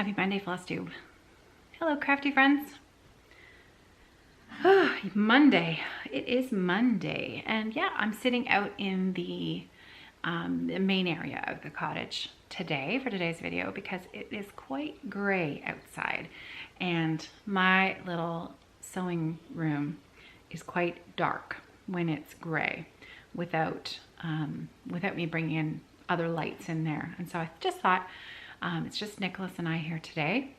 Happy Monday, Flosstube. Hello, crafty friends. Monday. It is Monday. And yeah, I'm sitting out in the main area of the cottage today for today's video because it is quite gray outside. And my little sewing room is quite dark when it's gray without me bringing in other lights in there. And so I just thought, it's just Nicholas and I here today.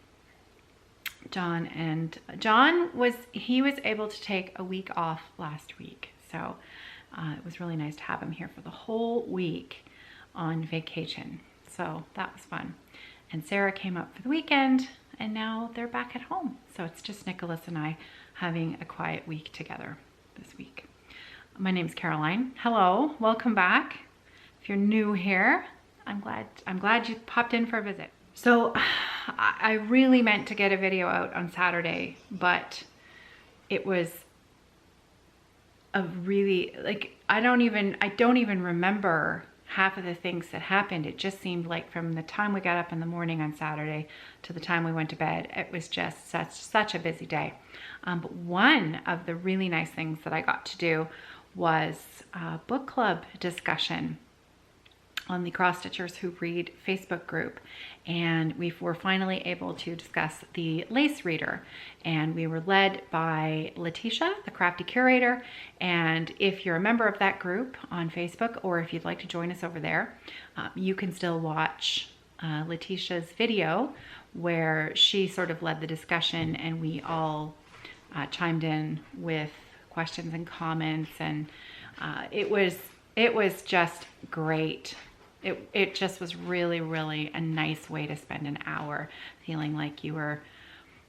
John was able to take a week off last week. So it was really nice to have him here for the whole week on vacation. So that was fun. And Sarah came up for the weekend and now they're back at home. So it's just Nicholas and I having a quiet week together this week. My name's Caroline. Hello, welcome back. If you're new here, I'm glad you popped in for a visit. So I really meant to get a video out on Saturday, but it was a really, like, I don't even remember half of the things that happened. It just seemed like from the time we got up in the morning on Saturday to the time we went to bed, it was just such a busy day. But one of the really nice things that I got to do was a book club discussion on the Cross Stitchers Who Read Facebook group. And we were finally able to discuss the Lace Reader. And we were led by Letitia, the crafty curator. And if you're a member of that group on Facebook, or if you'd like to join us over there, you can still watch Letitia's video where she sort of led the discussion and we all chimed in with questions and comments. And it was just great. It just was really a nice way to spend an hour feeling like you were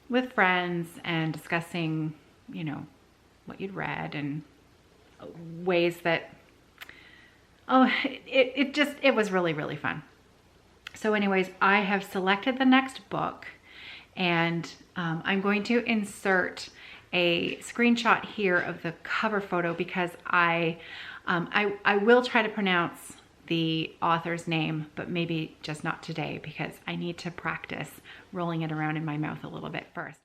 with friends and discussing, you know, what you'd read and ways that, it was really fun. So anyways, I have selected the next book and I'm going to insert a screenshot here of the cover photo because I will try to pronounce the author's name, but maybe just not today because I need to practice rolling it around in my mouth a little bit first.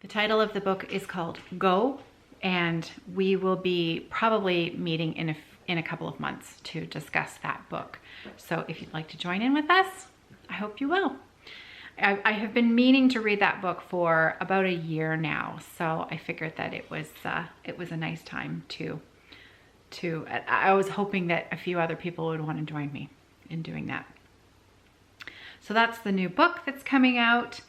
The title of the book is called Go, and we will be probably meeting in a couple of months to discuss that book. So if you'd like to join in with us, I hope you will. I have been meaning to read that book for about a year now, so I figured that it was a nice time to I was hoping that a few other people would want to join me in doing that. So that's the new book that's coming out.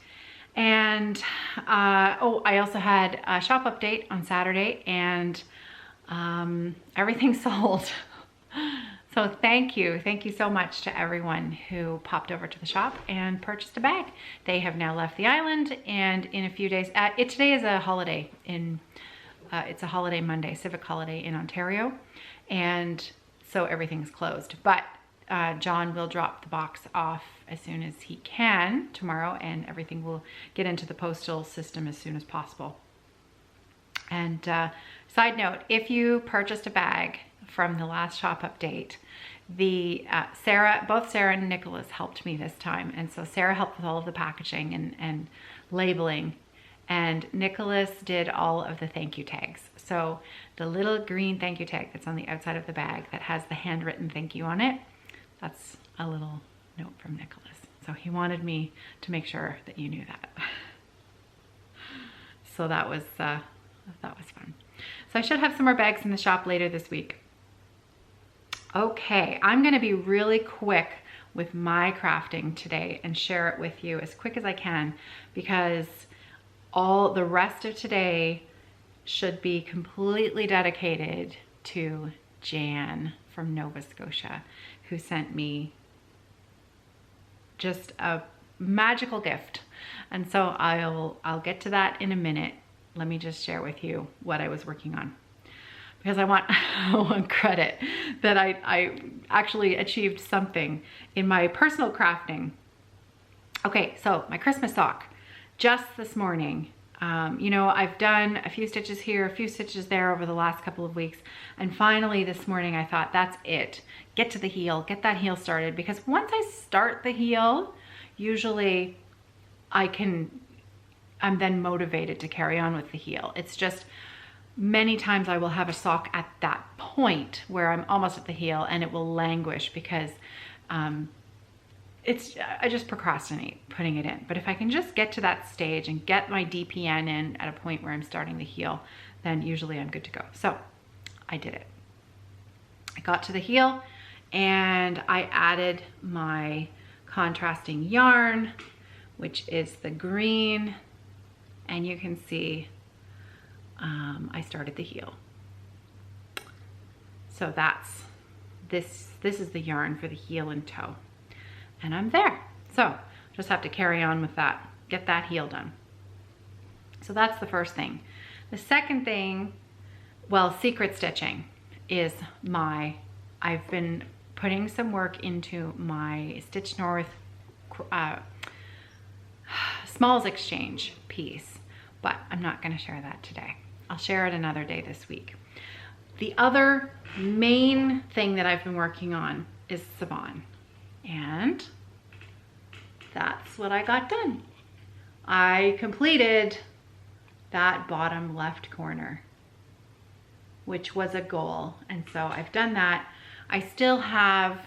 And I also had a shop update on Saturday and everything sold. So thank you so much to everyone who popped over to the shop and purchased a bag. They have now left the island, and in a few days, today is a holiday it's a holiday Monday, civic holiday in Ontario, and so everything's closed. But John will drop the box off as soon as he can tomorrow, and everything will get into the postal system as soon as possible. And side note, if you purchased a bag from the last shop update, both Sarah and Nicholas helped me this time. And so Sarah helped with all of the packaging and labeling, and Nicholas did all of the thank you tags. So the little green thank you tag that's on the outside of the bag that has the handwritten thank you on it, that's a little note from Nicholas. So he wanted me to make sure that you knew that. So that was fun. So I should have some more bags in the shop later this week. Okay, I'm gonna be really quick with my crafting today and share it with you as quick as I can because all the rest of today should be completely dedicated to Jan from Nova Scotia, who sent me just a magical gift. And so I'll get to that in a minute. Let me just share with you what I was working on, because I want credit that I actually achieved something in my personal crafting. Okay, so my Christmas sock, just this morning, You know, I've done a few stitches here, a few stitches there over the last couple of weeks. And finally this morning I thought, that's it. Get to the heel, get that heel started. Because once I start the heel, usually I'm then motivated to carry on with the heel. It's just many times I will have a sock at that point where I'm almost at the heel and it will languish because I just procrastinate putting it in. But if I can just get to that stage and get my DPN in at a point where I'm starting the heel, then usually I'm good to go. So I did it. I got to the heel and I added my contrasting yarn, which is the green, and you can see I started the heel. So this is the yarn for the heel and toe. And I'm there. So just have to carry on with that, get that heel done. So that's the first thing. The second thing, well, secret stitching is I've been putting some work into my Stitch North Smalls Exchange piece, but I'm not gonna share that today. I'll share it another day this week. The other main thing that I've been working on is Savon. And that's what I got done. I completed that bottom left corner, which was a goal. And so I've done that. I still have,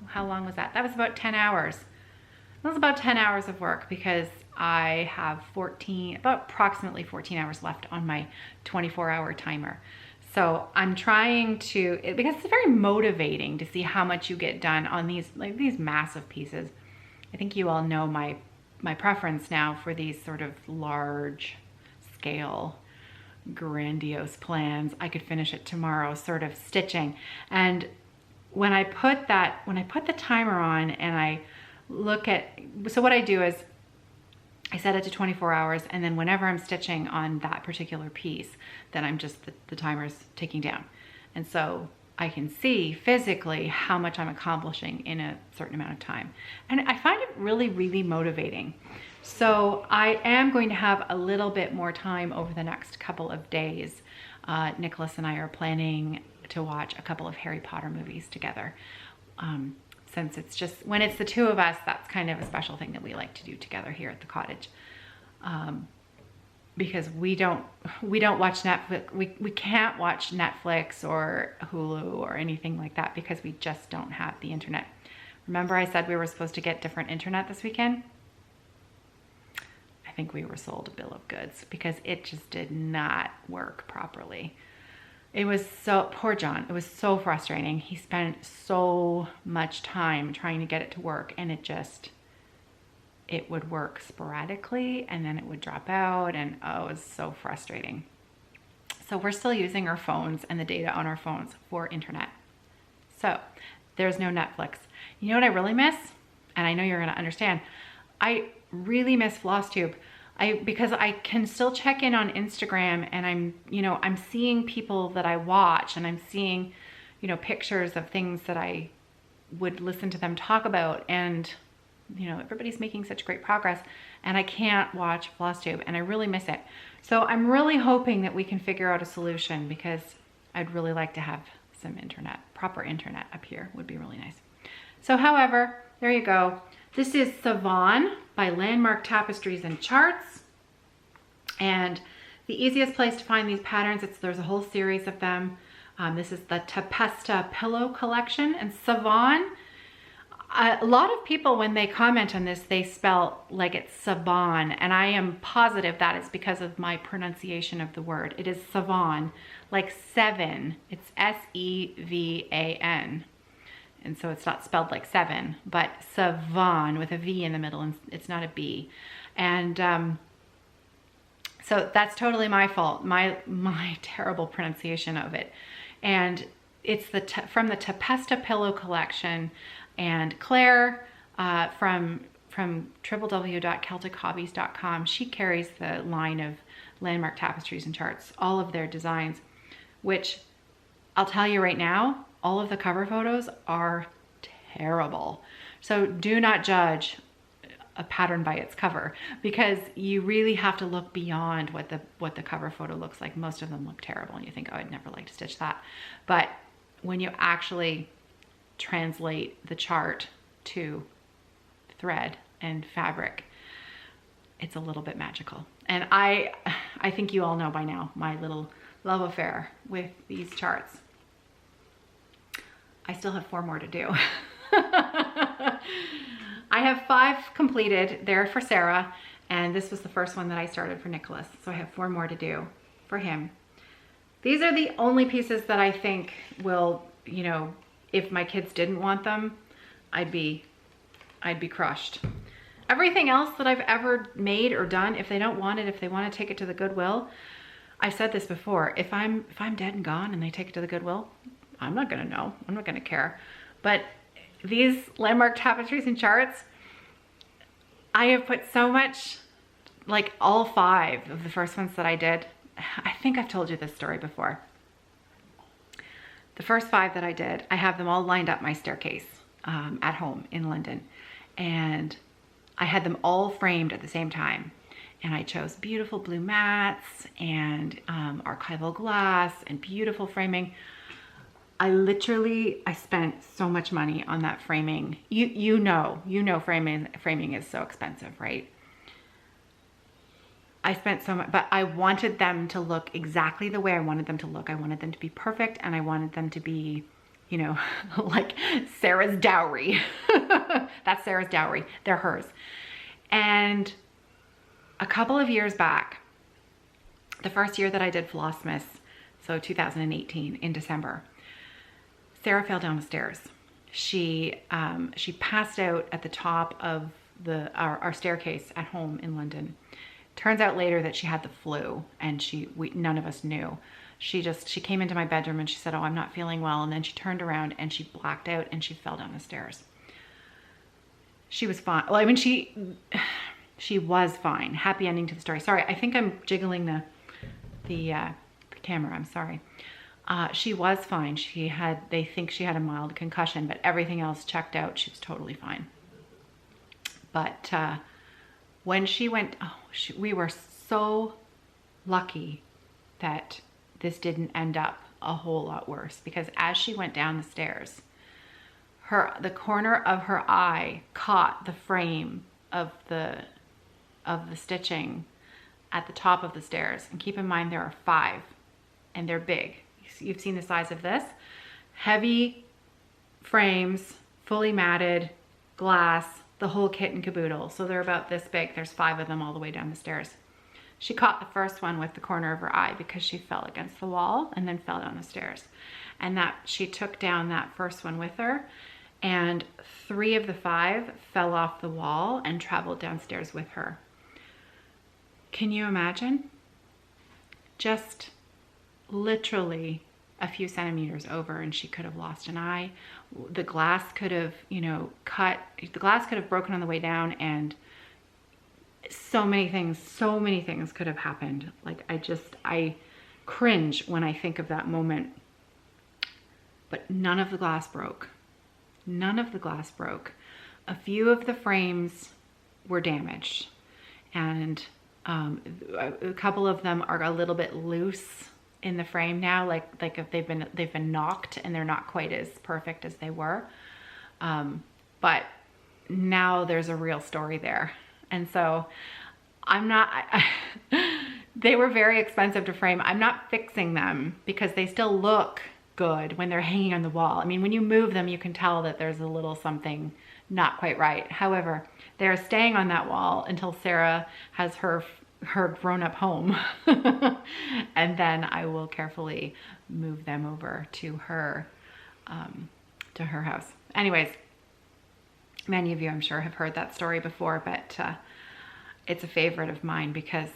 how long was that? That was about 10 hours. That was about 10 hours of work because I have about approximately 14 hours left on my 24-hour timer. So I'm trying to, because it's very motivating to see how much you get done on these massive pieces. I think you all know my preference now for these sort of large scale, grandiose plans. I could finish it tomorrow sort of stitching. And when I put the timer on and I look at, so what I do is I set it to 24 hours, and then whenever I'm stitching on that particular piece, then I'm just, the timer's ticking down. And so I can see physically how much I'm accomplishing in a certain amount of time. And I find it really, really motivating. So I am going to have a little bit more time over the next couple of days. Nicholas and I are planning to watch a couple of Harry Potter movies together. Since it's just, when it's the two of us, that's kind of a special thing that we like to do together here at the cottage. Because we don't watch Netflix, we can't watch Netflix or Hulu or anything like that because we just don't have the internet. Remember I said we were supposed to get different internet this weekend? I think we were sold a bill of goods because it just did not work properly. It was so, poor John, it was so frustrating. He spent so much time trying to get it to work, and it would work sporadically and then it would drop out, and oh, it was so frustrating. So we're still using our phones and the data on our phones for internet. So there's no Netflix. You know what I really miss? And I know you're gonna understand. I really miss Flosstube. Because I can still check in on Instagram, and I'm seeing people that I watch, and I'm seeing, pictures of things that I would listen to them talk about, and everybody's making such great progress, and I can't watch Flosstube, and I really miss it. So I'm really hoping that we can figure out a solution, because I'd really like to have some internet, proper internet up here would be really nice. So however, there you go. This is Savon by Landmark Tapestries and Charts. And the easiest place to find these patterns, there's a whole series of them. This is the Tempesta Pillow Collection. And Savon, a lot of people, when they comment on this, they spell like it's Saban. And I am positive that is because of my pronunciation of the word. It is Savon, like seven. It's S-E-V-A-N. And so it's not spelled like seven, but Savon with a V in the middle, and it's not a B. And so that's totally my fault, my terrible pronunciation of it. And it's from the Tempesta Pillow Collection. And Claire from www.celtichobbies.com, she carries the line of Landmark Tapestries and Charts, all of their designs, which I'll tell you right now, all of the cover photos are terrible. So do not judge a pattern by its cover, because you really have to look beyond what the cover photo looks like. Most of them look terrible and you think, oh, I'd never like to stitch that. But when you actually translate the chart to thread and fabric, it's a little bit magical. And I think you all know by now my little love affair with these charts. I still have 4 more to do. I have 5 completed. They're for Sarah, and this was the first one that I started for Nicholas. So I have 4 more to do for him. These are the only pieces that I think will, you know, if my kids didn't want them, I'd be crushed. Everything else that I've ever made or done, if they don't want it, if they want to take it to the Goodwill, I've said this before, if I'm dead and gone and they take it to the Goodwill, I'm not gonna know, I'm not gonna care. But these landmark tapestries and charts, I have put so much, like all 5 of the first ones that I did, I think I've told you this story before. The first 5 that I did, I have them all lined up my staircase at home in London. And I had them all framed at the same time. And I chose beautiful blue mats and archival glass and beautiful framing. I spent so much money on that framing. You know framing is so expensive, right? I spent so much, but I wanted them to look exactly the way I wanted them to look. I wanted them to be perfect, and I wanted them to be, you know, like Sarah's dowry. That's Sarah's dowry. They're hers. And a couple of years back, the first year that I did Flossmas, so 2018 in December, Sarah fell down the stairs. She passed out at the top of our staircase at home in London. Turns out later that she had the flu, and none of us knew. She came into my bedroom and she said, oh, I'm not feeling well. And then she turned around and she blacked out and she fell down the stairs. She was fine. Well, I mean, she was fine. Happy ending to the story. Sorry, I think I'm jiggling the camera. I'm sorry. She was fine. They think she had a mild concussion, but everything else checked out. She was totally fine. But when she went, we were so lucky that this didn't end up a whole lot worse, because as she went down the stairs, the corner of her eye caught the frame of the stitching at the top of the stairs. And keep in mind, there are 5 and they're big. You've seen the size of this. Heavy frames, fully matted, glass, the whole kit and caboodle. So they're about this big. There's 5 of them all the way down the stairs. She caught the first one with the corner of her eye because she fell against the wall and then fell down the stairs. And she took down that first one with her, and 3 of the 5 fell off the wall and traveled downstairs with her. Can you imagine? Just literally a few centimeters over and she could have lost an eye. The glass could have, the glass could have broken on the way down, and so many things could have happened. Like, I cringe when I think of that moment. But none of the glass broke. None of the glass broke. A few of the frames were damaged, and a couple of them are a little bit loose in the frame now, like if they've been knocked and they're not quite as perfect as they were. But now there's a real story there. And so they were very expensive to frame. I'm not fixing them because they still look good when they're hanging on the wall. I mean, when you move them, you can tell that there's a little something not quite right. However, they're staying on that wall until Sarah has her grown-up home. And then I will carefully move them over to her house. Anyways, many of you, I'm sure, have heard that story before, but it's a favorite of mine because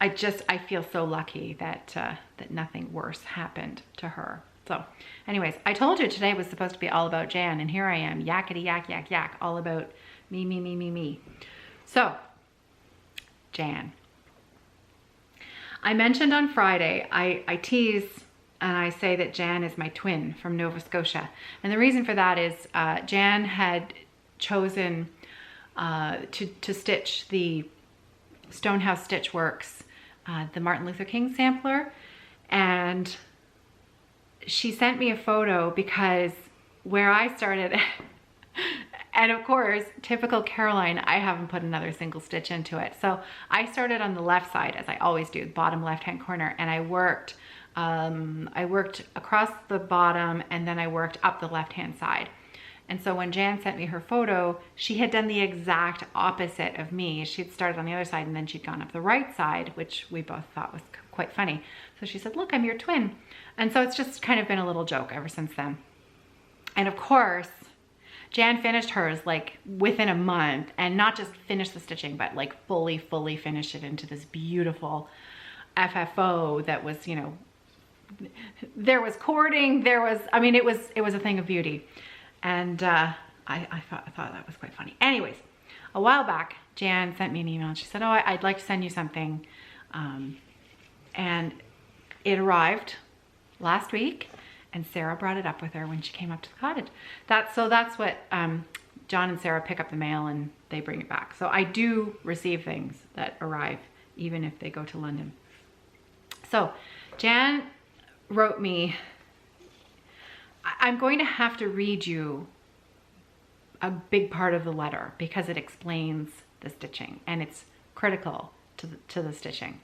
I feel so lucky that nothing worse happened to her. So anyways, I told you today was supposed to be all about Jan, and here I am, yakety yak, yak, yak, all about me, me, me, me, me. So Jan, I mentioned on Friday, I tease and I say that Jan is my twin from Nova Scotia. And the reason for that is Jan had chosen to stitch the Stonehouse Stitch Works, the Martin Luther King sampler. And she sent me a photo because where I started, and of course, typical Caroline, I haven't put another single stitch into it. So I started on the left side, as I always do, bottom left-hand corner, and I worked across the bottom, and then I worked up the left-hand side. And so when Jan sent me her photo, she had done the exact opposite of me. She had started on the other side, and then she'd gone up the right side, which we both thought was quite funny. So she said, look, I'm your twin. And so it's just kind of been a little joke ever since then. And of course, Jan finished hers like within a month, and not just finished the stitching, but like fully finished it into this beautiful FFO that was, you know, there was cording, there was, I mean, it was a thing of beauty. And I thought that was quite funny. Anyways, a while back, Jan sent me an email and she said, oh, I'd like to send you something. And it arrived last week, and Sarah brought it up with her when she came up to the cottage. That's what John and Sarah pick up the mail and they bring it back. So I do receive things that arrive even if they go to London. So Jan wrote me, I'm going to have to read you a big part of the letter because it explains the stitching and it's critical to the stitching.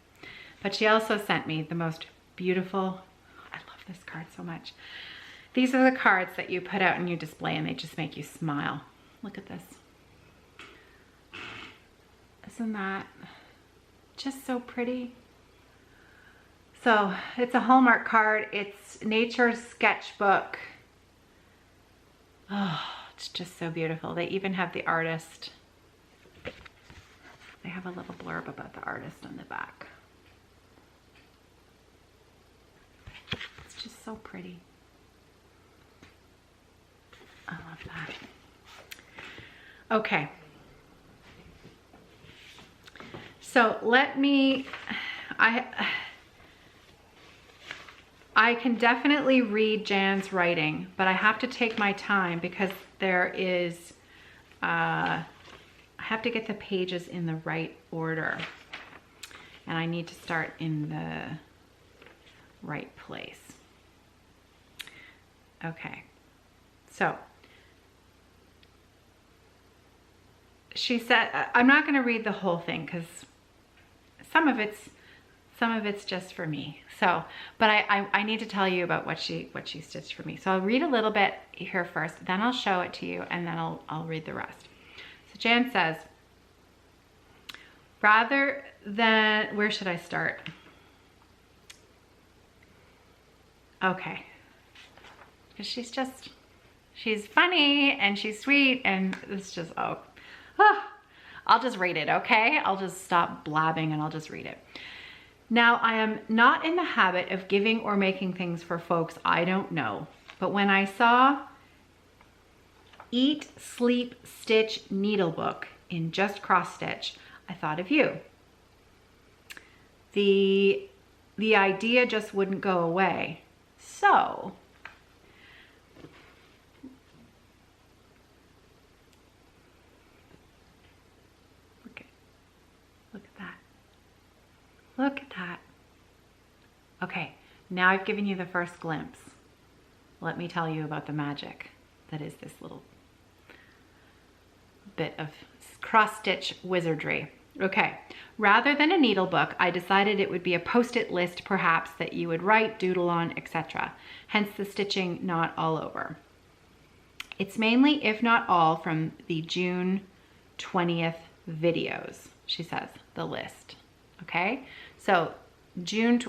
But she also sent me the most beautiful, I love this card so much. These are the cards that you put out and you display, and they just make you smile. Look at this. Isn't that just so pretty? So it's a Hallmark card. It's Nature's Sketchbook. Oh, it's just so beautiful. They even have the artist. They have a little blurb about the artist on the back. It's just so pretty. I love that. Okay. So let me, I can definitely read Jan's writing, but I have to take my time because there is, I have to get the pages in the right order, and I need to start in the right place. Okay, so she said, I'm not going to read the whole thing because some of it's just for me. So, but I need to tell you about what she stitched for me. So I'll read a little bit here first, then I'll show it to you, and then I'll read the rest. So Jan says, rather than, where should I start? Okay, because she's funny and she's sweet, and it's just, I'll just read it, okay? I'll just stop blabbing and I'll just read it. Now, I am not in the habit of giving or making things for folks I don't know, but when I saw Eat, Sleep, Stitch Needlebook in Just Cross Stitch, I thought of you. The idea just wouldn't go away. So, look at that. Look at that. Okay, now I've given you the first glimpse. Let me tell you about the magic that is this little bit of cross-stitch wizardry. Okay, rather than a needle book, I decided it would be a post-it list perhaps that you would write, doodle on, etc. Hence the stitching not all over. It's mainly, if not all, from the June 20th videos, she says, the list. Okay, so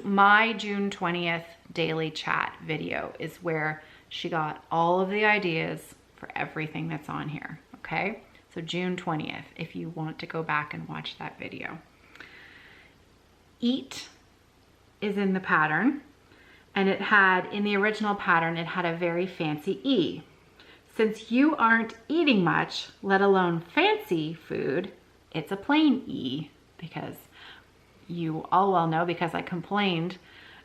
my June 20th daily chat video is where she got all of the ideas for everything that's on here. Okay, so June 20th, if you want to go back and watch that video. Eat is in the pattern, and it had, in the original pattern, it had a very fancy E. Since you aren't eating much, let alone fancy food, it's a plain E, because you all well know, because I complained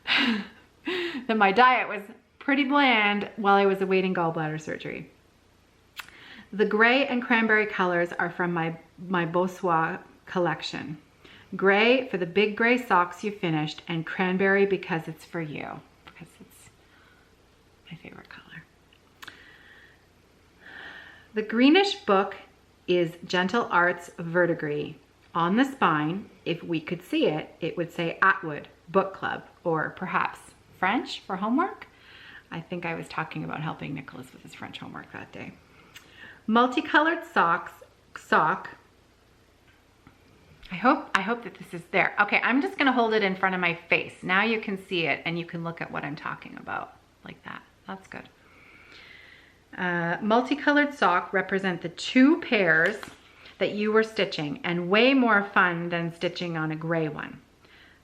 that my diet was pretty bland while I was awaiting gallbladder surgery. The gray and cranberry colors are from my Bossois collection. Gray for the big gray socks you finished, and cranberry because it's for you, because it's my favorite color. The greenish book is Gentle Arts Verdigris. On the spine, if we could see it, it would say Atwood Book Club, or perhaps French for homework. I think I was talking about helping Nicholas with his French homework that day. Multicolored sock. I hope that this is there. Okay, I'm just gonna hold it in front of my face. Now you can see it and you can look at what I'm talking about like that. That's good. Multicolored sock represent the 2 pairs that you were stitching, and way more fun than stitching on a gray one.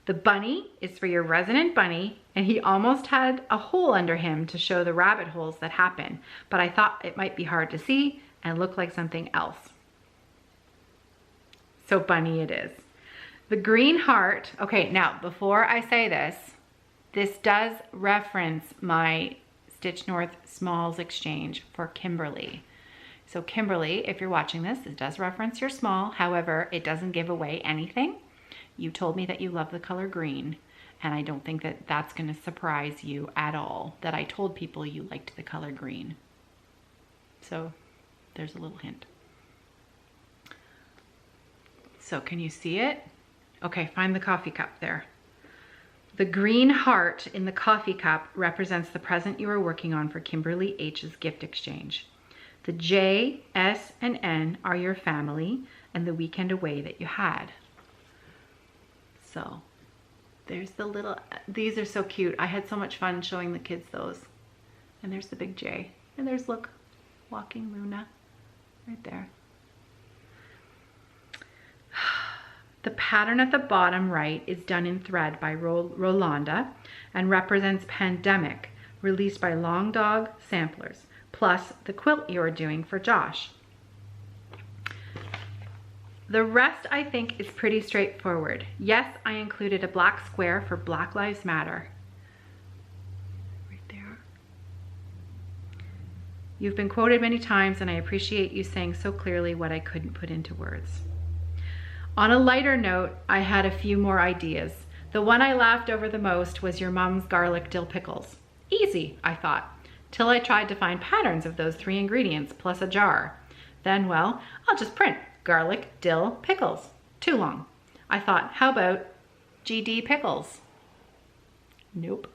The bunny is for your resident bunny, and he almost had a hole under him to show the rabbit holes that happen, but I thought it might be hard to see and look like something else. So bunny it is. The green heart, okay, now before I say this does reference my Stitch North Smalls exchange for Kimberly. So Kimberly, if you're watching this, it does reference your small. However, it doesn't give away anything. You told me that you love the color green, and I don't think that that's going to surprise you at all, that I told people you liked the color green. So there's a little hint. So can you see it? Okay, find the coffee cup there. The green heart in the coffee cup represents the present you are working on for Kimberly H's gift exchange. The J, S, and N are your family and the weekend away that you had. So there's the little, these are so cute. I had so much fun showing the kids those. And there's the big J. And there's, look, walking Luna right there. The pattern at the bottom right is done in thread by Rolanda and represents Pandemic, released by Long Dog Samplers, plus the quilt you are doing for Josh. The rest, I think, is pretty straightforward. Yes, I included a black square for Black Lives Matter. Right there. You've been quoted many times, and I appreciate you saying so clearly what I couldn't put into words. On a lighter note, I had a few more ideas. The one I laughed over the most was your mom's garlic dill pickles. Easy, I thought, till I tried to find patterns of those 3 ingredients plus a jar. Then, well, I'll just print garlic dill pickles. Too long. I thought, how about GD pickles? Nope.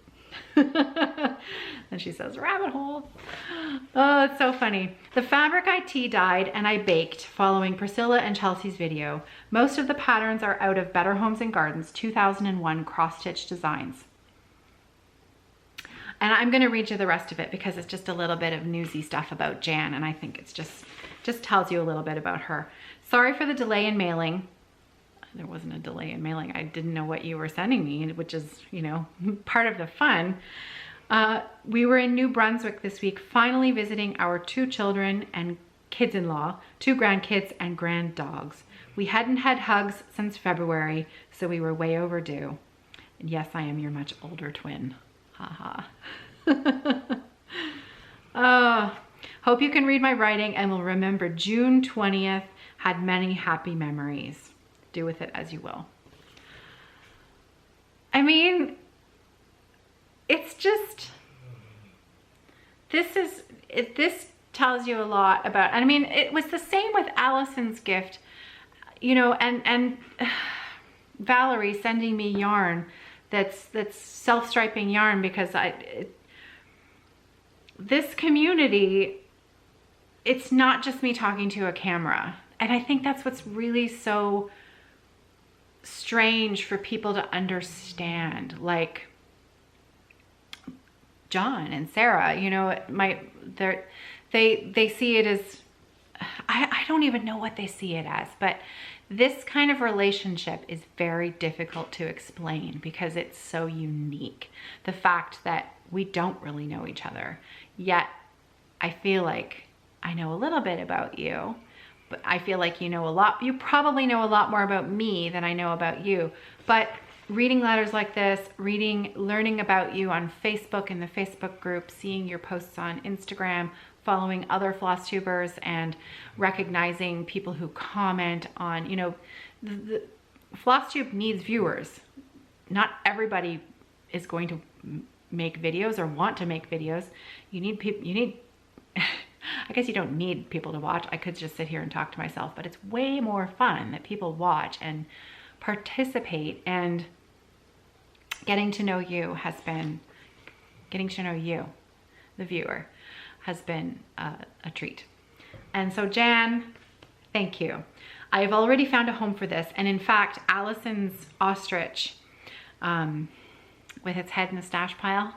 And she says, rabbit hole. Oh, it's so funny. The fabric I tea dyed and I baked following Priscilla and Chelsea's video. Most of the patterns are out of Better Homes and Gardens 2001 cross-stitch designs. And I'm going to read you the rest of it because it's just a little bit of newsy stuff about Jan, and I think it's just tells you a little bit about her. Sorry for the delay in mailing. There wasn't a delay in mailing. I didn't know what you were sending me, which is, you know, part of the fun. We were in New Brunswick this week, finally visiting our 2 children and kids-in-law, 2 grandkids and grand dogs. We hadn't had hugs since February, so we were way overdue. And yes, I am your much older twin. Haha. Hope you can read my writing and will remember June 20th had many happy memories. Do with it as you will. I mean, it's just, this tells you a lot about, I mean, it was the same with Allison's gift, you know, and Valerie sending me yarn that's self-striping yarn, because this community, it's not just me talking to a camera. And I think that's what's really so strange for people to understand. Like John and Sarah, you know, they see it as, I don't even know what they see it as, but this kind of relationship is very difficult to explain because it's so unique. The fact that we don't really know each other, yet I feel like I know a little bit about you, but I feel like you know a lot. You probably know a lot more about me than I know about you, but reading letters like this, learning about you on Facebook in the Facebook group, seeing your posts on Instagram, following other Flosstubers, and recognizing people who comment on, you know, the Flosstube needs viewers. Not everybody is going to make videos or want to make videos. You need people, I guess you don't need people to watch. I could just sit here and talk to myself, but it's way more fun that people watch and participate, and getting to know you, the viewer, has been a treat. And so Jan, thank you. I've already found a home for this. And in fact, Allison's ostrich, with its head in the stash pile,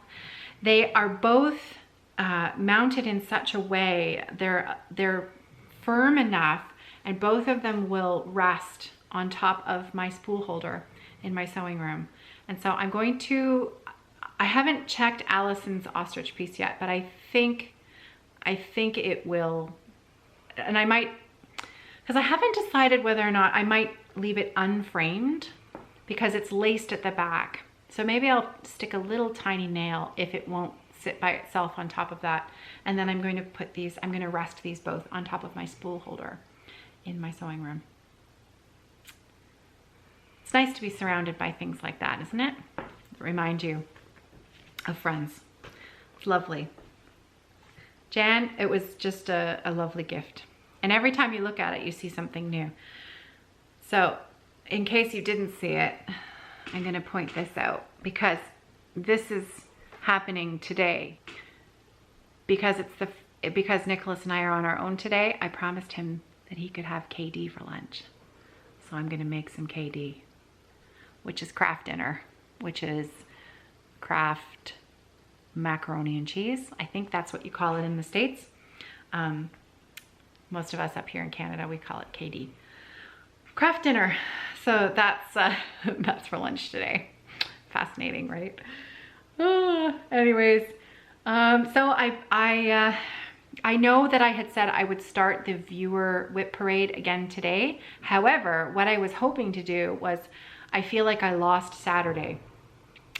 they are both mounted in such a way, they're firm enough, and both of them will rest on top of my spool holder in my sewing room. And so I'm going to, I haven't checked Allison's ostrich piece yet, but I think it will, and I might, because I haven't decided whether or not I might leave it unframed because it's laced at the back. So maybe I'll stick a little tiny nail if it won't sit by itself on top of that. And then I'm going to put these, I'm going to rest these both on top of my spool holder in my sewing room. It's nice to be surrounded by things like that, isn't it? That remind you of friends. It's lovely. Jan, it was just a lovely gift. And every time you look at it, you see something new. So in case you didn't see it, I'm going to point this out because this is happening today. Because because Nicholas and I are on our own today, I promised him that he could have KD for lunch. So I'm going to make some KD, which is craft dinner, which is craft macaroni and cheese. I think that's what you call it in the States. Most of us up here in Canada, we call it KD. Craft dinner. So that's for lunch today. Fascinating, right? Anyways, so I know that I had said I would start the viewer whip parade again today. However, what I was hoping to do was, I feel like I lost Saturday.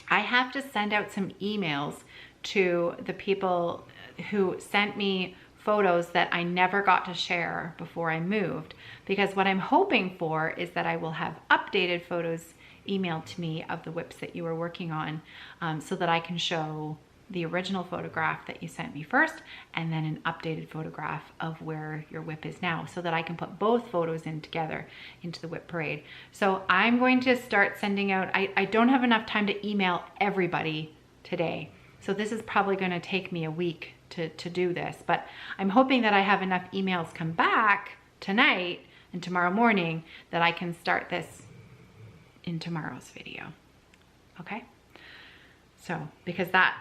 I have to send out some emails to the people who sent me photos that I never got to share before I moved, because what I'm hoping for is that I will have updated photos emailed to me of the whips that you were working on, so that I can show the original photograph that you sent me first, and then an updated photograph of where your whip is now, so that I can put both photos in together into the whip parade. So I'm going to start sending out, I don't have enough time to email everybody today. So this is probably going to take me a week to do this, but I'm hoping that I have enough emails come back tonight and tomorrow morning that I can start this in tomorrow's video. Okay? So, because that,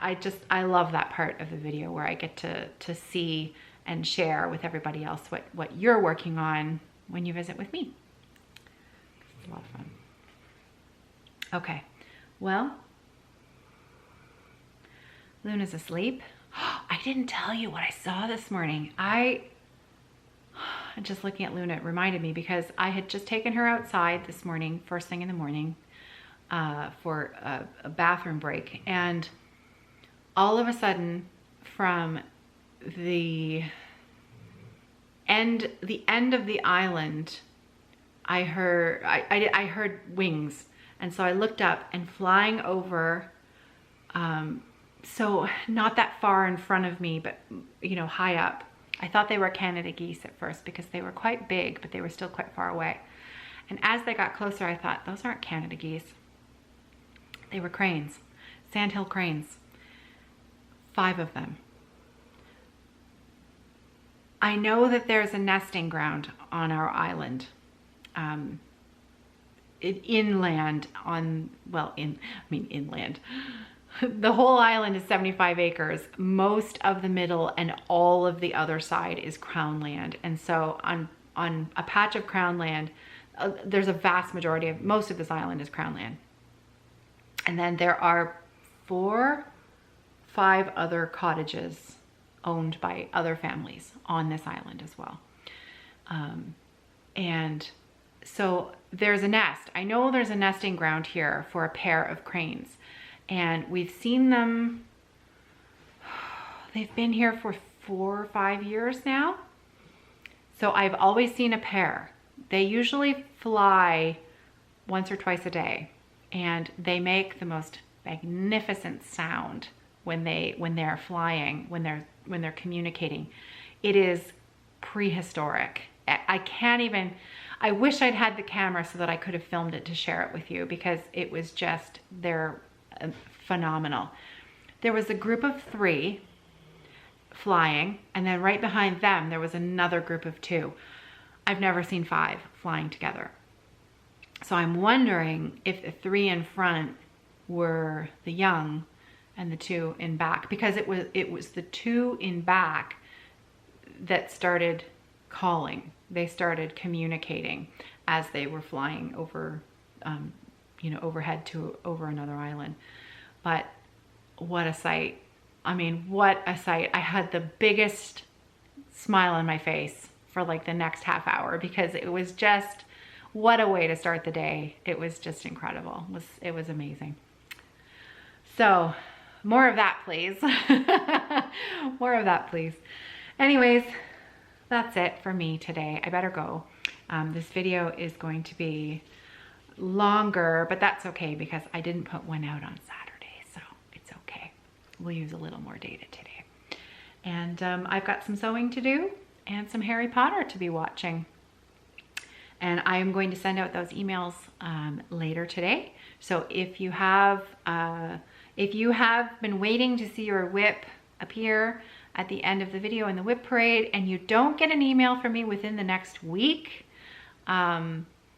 I love that part of the video where I get to see and share with everybody else what you're working on when you visit with me. It's a lot of fun. Okay, well, Luna's asleep. I didn't tell you what I saw this morning. Just looking at Luna, it reminded me, because I had just taken her outside this morning, first thing in the morning, for a bathroom break, and all of a sudden, from the end of the island, I heard wings, and so I looked up, and flying over, so not that far in front of me, but you know, high up. I thought they were Canada geese at first because they were quite big, but they were still quite far away. And as they got closer, I thought, those aren't Canada geese. They were cranes, sandhill cranes, 5 of them. I know that there's a nesting ground on our island, inland inland. The whole island is 75 acres. Most of the middle and all of the other side is crown land. And so on a patch of crown land, there's a vast majority of, most of this island is crown land. And then there are 4, 5 other cottages owned by other families on this island as well. And So there's a nest. I know there's a nesting ground here for a pair of cranes, and we've seen them. They've been here for 4 or 5 years now. So I've always seen a pair. They usually fly once or twice a day, and they make the most magnificent sound when they're flying, when they're communicating. It is prehistoric. I can't even, I wish I'd had the camera so that I could have filmed it to share it with you, because it was just, they're phenomenal. There was a group of 3 flying, and then right behind them there was another group of 2. I've never seen 5 flying together. So I'm wondering if the 3 in front were the young and the 2 in back, because it was the 2 in back that started calling. They started communicating as they were flying over, overhead to over another island. But what a sight. I mean, what a sight. I had the biggest smile on my face for like the next half hour, because it was just, what a way to start the day. It was just incredible. It was amazing. So more of that, please. More of that, please. Anyways, that's it for me today. I better go. This video is going to be longer, but that's okay, because I didn't put one out on Saturday, so it's okay. We'll use a little more data today. And I've got some sewing to do and some Harry Potter to be watching. And I am going to send out those emails later today. So if you have been waiting to see your whip appear at the end of the video in the whip parade, and you don't get an email from me within the next week,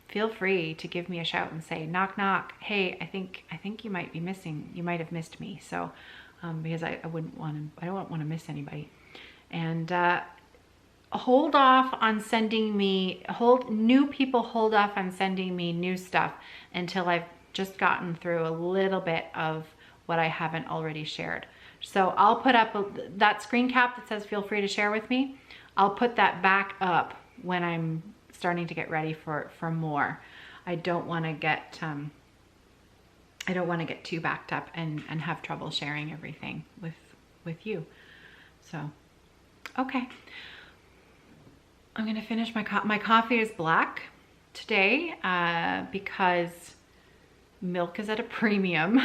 feel free to give me a shout and say, knock, knock. Hey, I think you might be missing. You might have missed me. So, because I don't want to miss anybody. And hold off on sending me, new people hold off on sending me new stuff until I've just gotten through a little bit of what I haven't already shared. So I'll put up that screen cap that says feel free to share with me. I'll put that back up when I'm starting to get ready for more. I don't want to get too backed up and have trouble sharing everything with you. So, okay. I'm gonna finish my coffee is black today because milk is at a premium.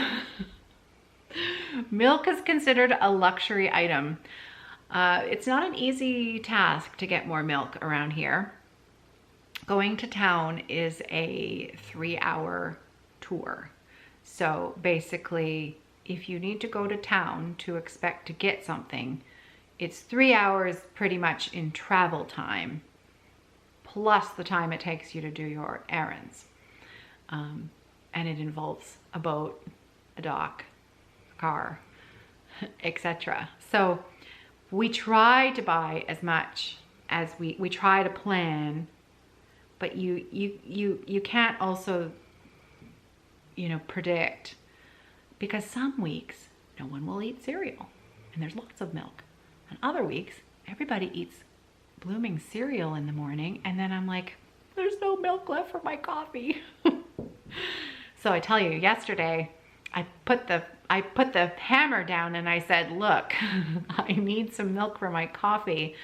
Milk is considered a luxury item. It's not an easy task to get more milk around here. Going to town is a 3-hour tour. So basically, if you need to go to town to expect to get something, it's 3 hours pretty much in travel time, plus the time it takes you to do your errands. And it involves a boat, a dock, car, etc. So we try to buy as much as we try to plan, but you can't also, predict, because some weeks no one will eat cereal and there's lots of milk, and other weeks everybody eats blooming cereal in the morning, and then I'm like, there's no milk left for my coffee. So I tell you, yesterday I put the hammer down and I said, look, I need some milk for my coffee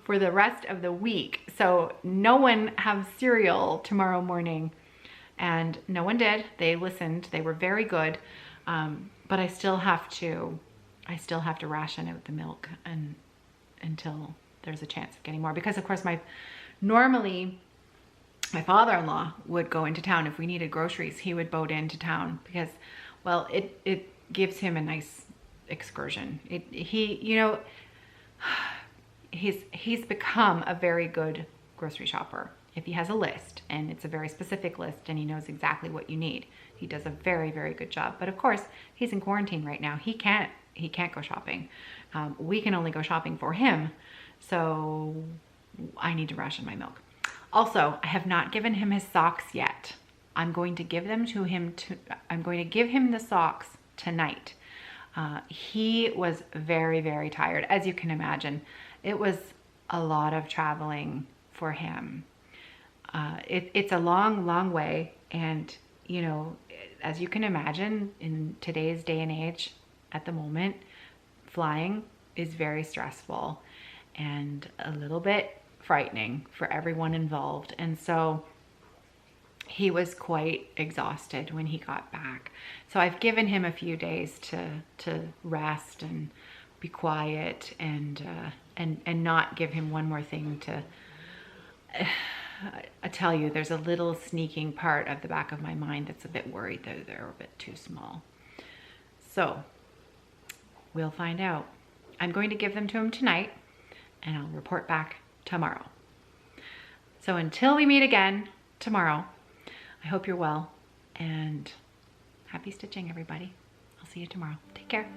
for the rest of the week. So no one have cereal tomorrow morning. And no one did. They listened. They were very good. But I still have to ration out the milk until there's a chance of getting more. Because of course normally my father-in-law would go into town if we needed groceries. He would boat into town because, well, it gives him a nice excursion. He's become a very good grocery shopper. If he has a list, and it's a very specific list, and he knows exactly what you need, he does a very, very good job. But of course, he's in quarantine right now. He can't go shopping. We can only go shopping for him. So I need to ration my milk. Also, I have not given him his socks yet. I'm going to give them to him. I'm going to give him the socks tonight. He was very, very tired. As you can imagine, it was a lot of traveling for him. It's a long, long way. And, you know, as you can imagine, in today's day and age, at the moment, flying is very stressful and a little bit frightening for everyone involved. And so he was quite exhausted when he got back. So I've given him a few days to rest and be quiet and not give him one more thing to. I tell you, there's a little sneaking part of the back of my mind that's a bit worried that they're a bit too small. So we'll find out. I'm going to give them to him tonight, and I'll report back tomorrow. So until we meet again tomorrow, I hope you're well, and happy stitching, everybody. I'll see you tomorrow. Take care.